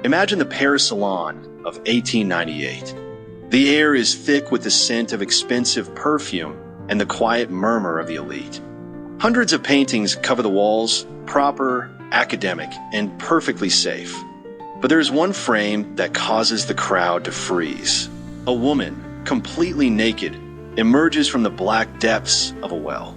Imagine the Paris Salon of 1898. The air is thick with the scent of expensive perfume and the quiet murmur of the elite. Hundreds of paintings cover the walls, proper, academic, and perfectly safe. But there's one frame that causes the crowd to freeze. A woman, completely naked, emerges from the black depths of a well.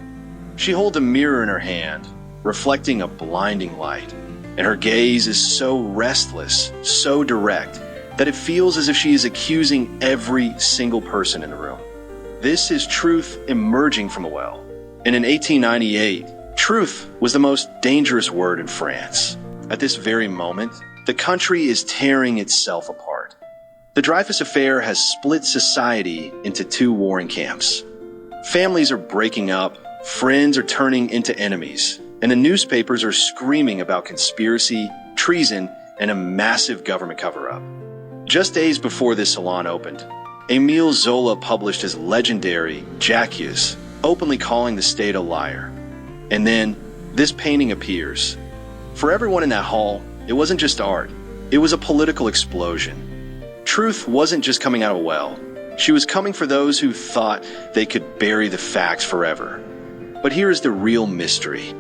She holds a mirror in her hand, reflecting a blinding light, and her gaze is so restless, so direct, that it feels as if she is accusing every single person in the room. This is truth emerging from a well. And in 1898, truth was the most dangerous word in France. At this very moment, the country is tearing itself apart. The Dreyfus affair has split society into two warring camps. Families are breaking up, friends are turning into enemies, and the newspapers are screaming about conspiracy, treason, and a massive government cover-up. Just days before this salon opened, Émile Zola published his legendary J'accuse, openly calling the state a liar. And then, this painting appears. For everyone in that hall, it wasn't just art, it was a political explosion. Truth wasn't just coming out of a well. She was coming for those who thought they could bury the facts forever. But here is the real mystery.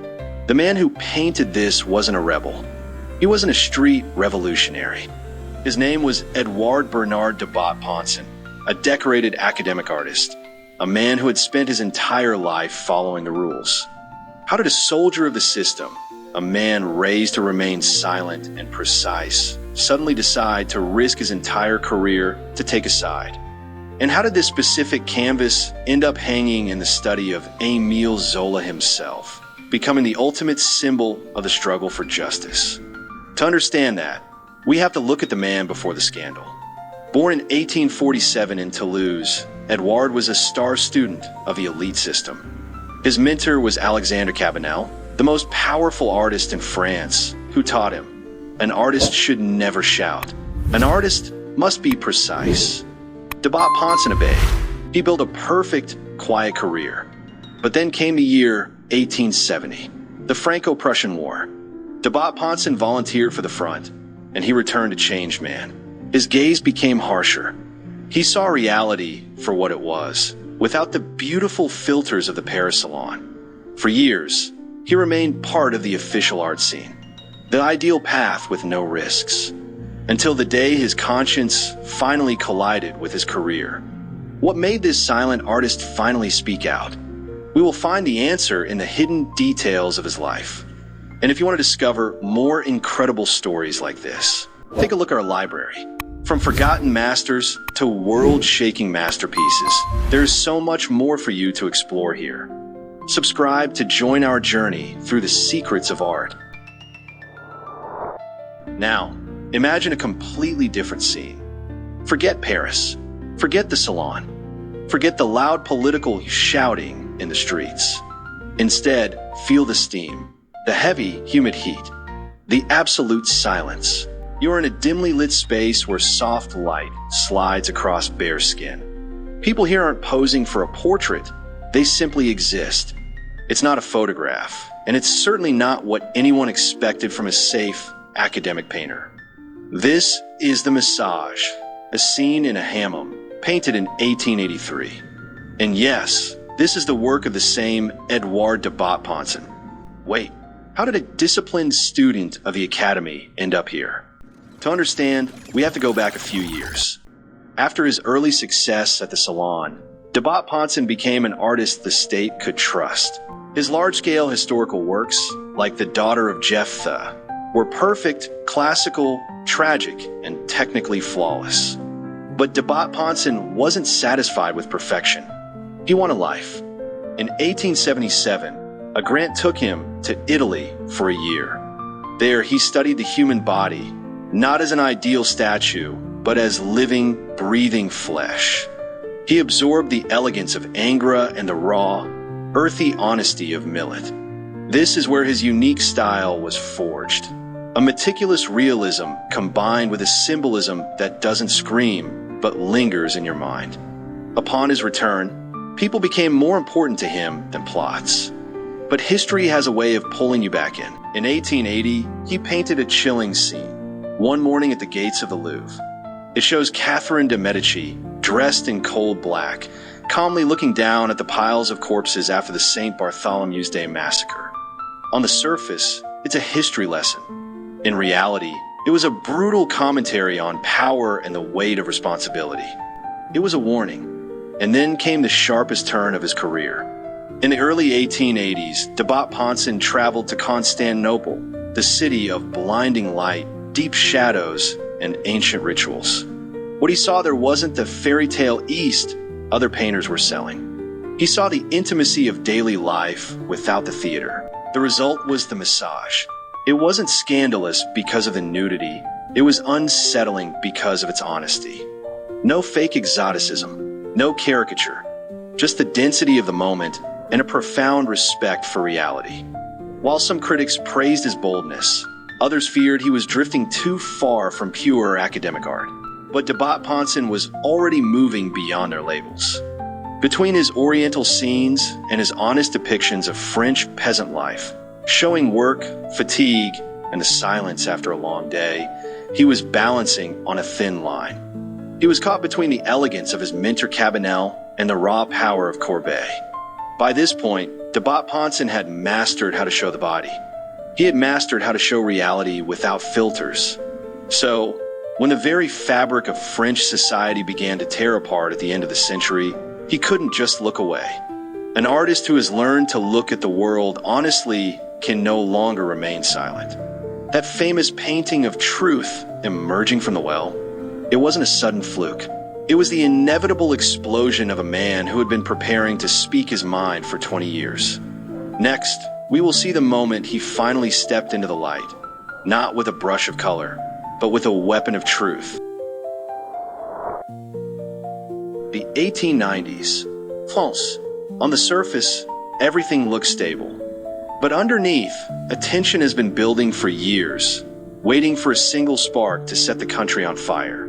The man who painted this wasn't a rebel. He wasn't a street revolutionary. His name was Edouard Debat-Ponsan, a decorated academic artist, a man who had spent his entire life following the rules. How did a soldier of the system, a man raised to remain silent and precise, suddenly decide to risk his entire career to take a side? And how did this specific canvas end up hanging in the study of Émile Zola himself, becoming the ultimate symbol of the struggle for justice? To understand that, we have to look at the man before the scandal. Born in 1847 in Toulouse, Edouard was a star student of the elite system. His mentor was Alexander Cabanel, the most powerful artist in France, who taught him, an artist should never shout. An artist must be precise. Debat-Ponsan obeyed. He built a perfect, quiet career. But then came the year 1870, the Franco-Prussian War. Debat-Ponsan volunteered for the front, and he returned a changed man. His gaze became harsher. He saw reality for what it was, without the beautiful filters of the Paris Salon. For years, he remained part of the official art scene, the ideal path with no risks, until the day his conscience finally collided with his career. What made this silent artist finally speak out? We will find the answer in the hidden details of his life. And if you want to discover more incredible stories like this, take a look at our library. From forgotten masters to world-shaking masterpieces, there's so much more for you to explore here. Subscribe to join our journey through the secrets of art. Now, imagine a completely different scene. Forget Paris. Forget the Salon. Forget the loud political shouting in the streets. Instead, feel the steam, the heavy, humid heat, the absolute silence. You are in a dimly lit space where soft light slides across bare skin. People here aren't posing for a portrait. They simply exist. It's not a photograph, and it's certainly not what anyone expected from a safe, academic painter. This is The Massage, a scene in a hammam, painted in 1883. And yes, this is the work of the same Edouard Debat-Ponsan. Wait, how did a disciplined student of the Academy end up here? To understand, we have to go back a few years. After his early success at the Salon, Debat-Ponsan became an artist the state could trust. His large-scale historical works, like The Daughter of Jephthah, were perfect, classical, tragic, and technically flawless. But Debat-Ponsan wasn't satisfied with perfection. He wanted life. In 1877, a grant took him to Italy for a year. There, he studied the human body, not as an ideal statue, but as living, breathing flesh. He absorbed the elegance of Angora and the raw, earthy honesty of Millet. This is where his unique style was forged. A meticulous realism combined with a symbolism that doesn't scream, but lingers in your mind. Upon his return, people became more important to him than plots. But history has a way of pulling you back in. In 1880, he painted a chilling scene. one morning at the gates of the Louvre. It shows Catherine de' Medici, dressed in cold black, calmly looking down at the piles of corpses after the St. Bartholomew's Day massacre. On the surface, it's a history lesson. In reality, it was a brutal commentary on power and the weight of responsibility. It was a warning. And then came the sharpest turn of his career. In the early 1880s, Debat-Ponsan traveled to Constantinople, the city of blinding light, deep shadows, and ancient rituals. What he saw there wasn't the fairy tale East other painters were selling. He saw the intimacy of daily life without the theater. The result was the massage. It wasn't scandalous because of the nudity. It was unsettling because of its honesty. No fake exoticism, no caricature, just the density of the moment and a profound respect for reality. While some critics praised his boldness, others feared he was drifting too far from pure academic art. But Debat-Ponsan was already moving beyond their labels. Between his Oriental scenes and his honest depictions of French peasant life, showing work, fatigue, and the silence after a long day, he was balancing on a thin line. He was caught between the elegance of his Minter Cabanel and the raw power of Courbet. By this point, Debat-Ponsan had mastered how to show the body. He had mastered how to show reality without filters. So, when the very fabric of French society began to tear apart at the end of the century, he couldn't just look away. An artist who has learned to look at the world honestly can no longer remain silent. That famous painting of truth emerging from the well, it wasn't a sudden fluke. It was the inevitable explosion of a man who had been preparing to speak his mind for 20 years. Next, we will see the moment he finally stepped into the light, not with a brush of color, but with a weapon of truth. The 1890s. France. On the surface, everything looks stable. But underneath, a tension has been building for years, waiting for a single spark to set the country on fire.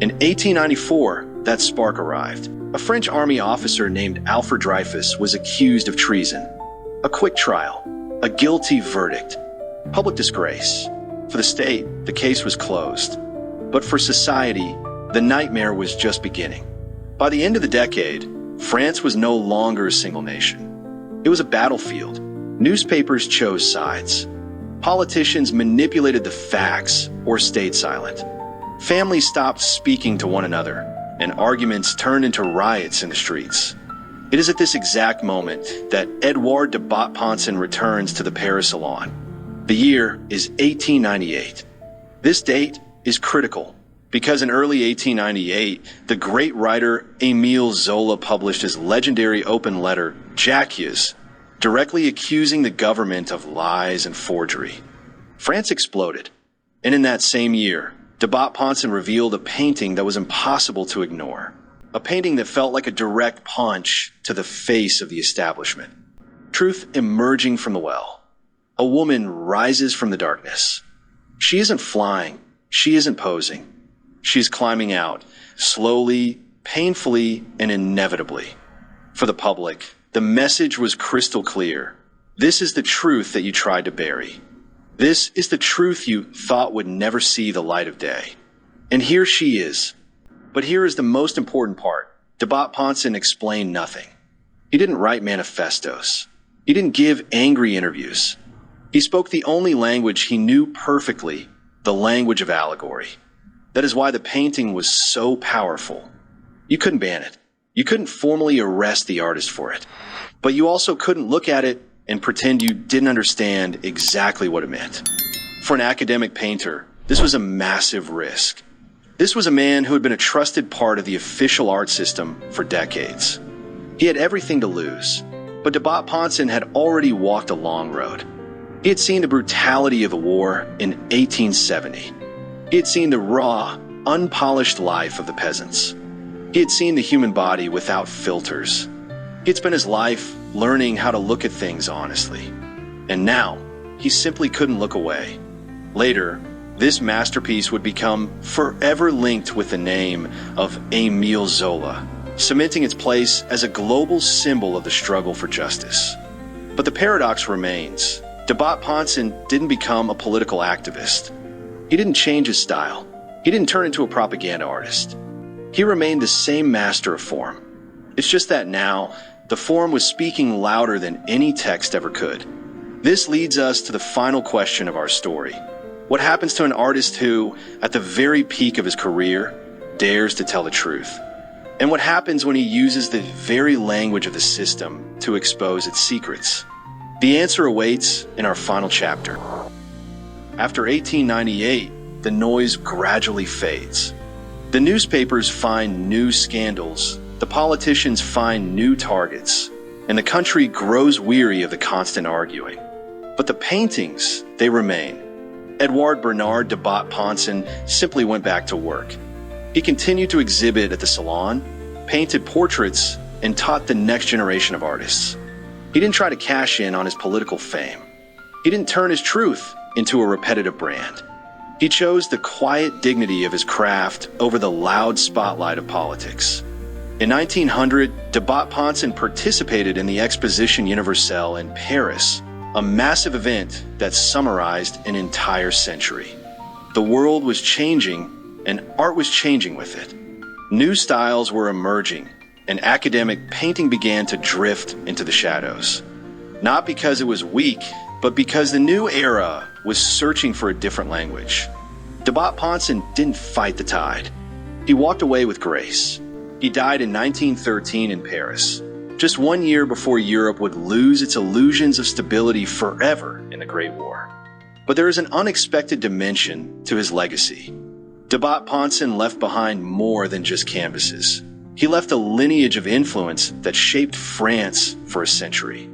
In 1894, that spark arrived. A French army officer named Alfred Dreyfus was accused of treason. A quick trial, a guilty verdict, public disgrace. For the state, the case was closed. But for society, the nightmare was just beginning. By the end of the decade, France was no longer a single nation. It was a battlefield. Newspapers chose sides. Politicians manipulated the facts or stayed silent. Families stopped speaking to one another, and arguments turned into riots in the streets. It is at this exact moment that Edouard Debat-Ponsan returns to the Paris Salon. The year is 1898. This date is critical because in early 1898, the great writer Émile Zola published his legendary open letter, J'accuse, directly accusing the government of lies and forgery. France exploded, and in that same year, Debat-Ponsan revealed a painting that was impossible to ignore, a painting that felt like a direct punch to the face of the establishment. Truth emerging from the well. A woman rises from the darkness. She isn't flying. She isn't posing. She's climbing out, slowly, painfully, and inevitably. For the public, the message was crystal clear. This is the truth that you tried to bury. This is the truth you thought would never see the light of day. And here she is. But here is the most important part. Debat-Ponsan explained nothing. He didn't write manifestos. He didn't give angry interviews. He spoke the only language he knew perfectly, the language of allegory. That is why the painting was so powerful. You couldn't ban it. You couldn't formally arrest the artist for it. But you also couldn't look at it and pretend you didn't understand exactly what it meant. For an academic painter, this was a massive risk. This was a man who had been a trusted part of the official art system for decades. He had everything to lose, but Debat-Ponsan had already walked a long road. He had seen the brutality of the war in 1870. He had seen the raw, unpolished life of the peasants. He had seen the human body without filters. He had spent his life learning how to look at things honestly. And now, he simply couldn't look away. Later, this masterpiece would become forever linked with the name of Émile Zola, cementing its place as a global symbol of the struggle for justice. But the paradox remains. Debat-Ponsan didn't become a political activist. He didn't change his style. He didn't turn into a propaganda artist. He remained the same master of form. It's just that now, the form was speaking louder than any text ever could. This leads us to the final question of our story. What happens to an artist who, at the very peak of his career, dares to tell the truth? And what happens when he uses the very language of the system to expose its secrets? The answer awaits in our final chapter. After 1898, the noise gradually fades. The newspapers find new scandals, the politicians find new targets, and the country grows weary of the constant arguing. But the paintings, they remain. Edouard Debat-Ponsan simply went back to work. He continued to exhibit at the Salon, painted portraits, and taught the next generation of artists. He didn't try to cash in on his political fame. He didn't turn his truth into a repetitive brand. He chose the quiet dignity of his craft over the loud spotlight of politics. In 1900, Debat-Ponsan participated in the Exposition Universelle in Paris, a massive event that summarized an entire century. The world was changing, and art was changing with it. New styles were emerging, and academic painting began to drift into the shadows. Not because it was weak, but because the new era was searching for a different language. Debat-Ponsan didn't fight the tide. He walked away with grace. He died in 1913 in Paris, just 1 year before Europe would lose its illusions of stability forever in the Great War. But there is an unexpected dimension to his legacy. Debat-Ponsan left behind more than just canvases. He left a lineage of influence that shaped France for a century.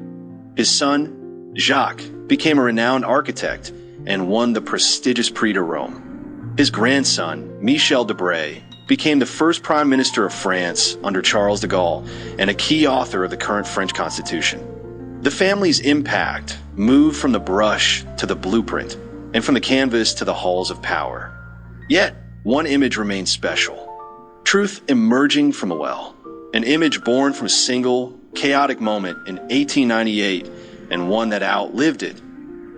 His son, Jacques, became a renowned architect and won the prestigious Prix de Rome. His grandson, Michel Debré, became the first Prime Minister of France under Charles de Gaulle and a key author of the current French Constitution. The family's impact moved from the brush to the blueprint and from the canvas to the halls of power. Yet, one image remains special. Truth emerging from a well. An image born from a single, chaotic moment in 1898 and one that outlived it.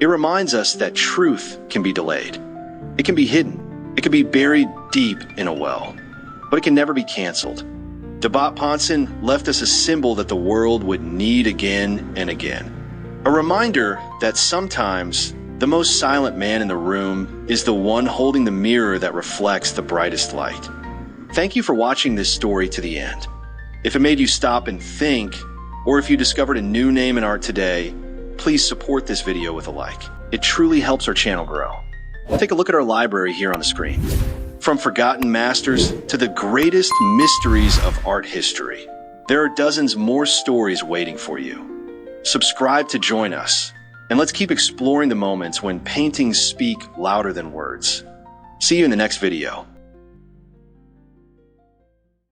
It reminds us that truth can be delayed. It can be hidden. It can be buried deep in a well, but it can never be canceled. Debat-Ponsan left us a symbol that the world would need again and again. A reminder that sometimes the most silent man in the room is the one holding the mirror that reflects the brightest light. Thank you for watching this story to the end. If it made you stop and think, or if you discovered a new name in art today, please support this video with a like. It truly helps our channel grow. Take a look at our library here on the screen. From forgotten masters to the greatest mysteries of art history, there are dozens more stories waiting for you. Subscribe to join us, and let's keep exploring the moments when paintings speak louder than words. See you in the next video.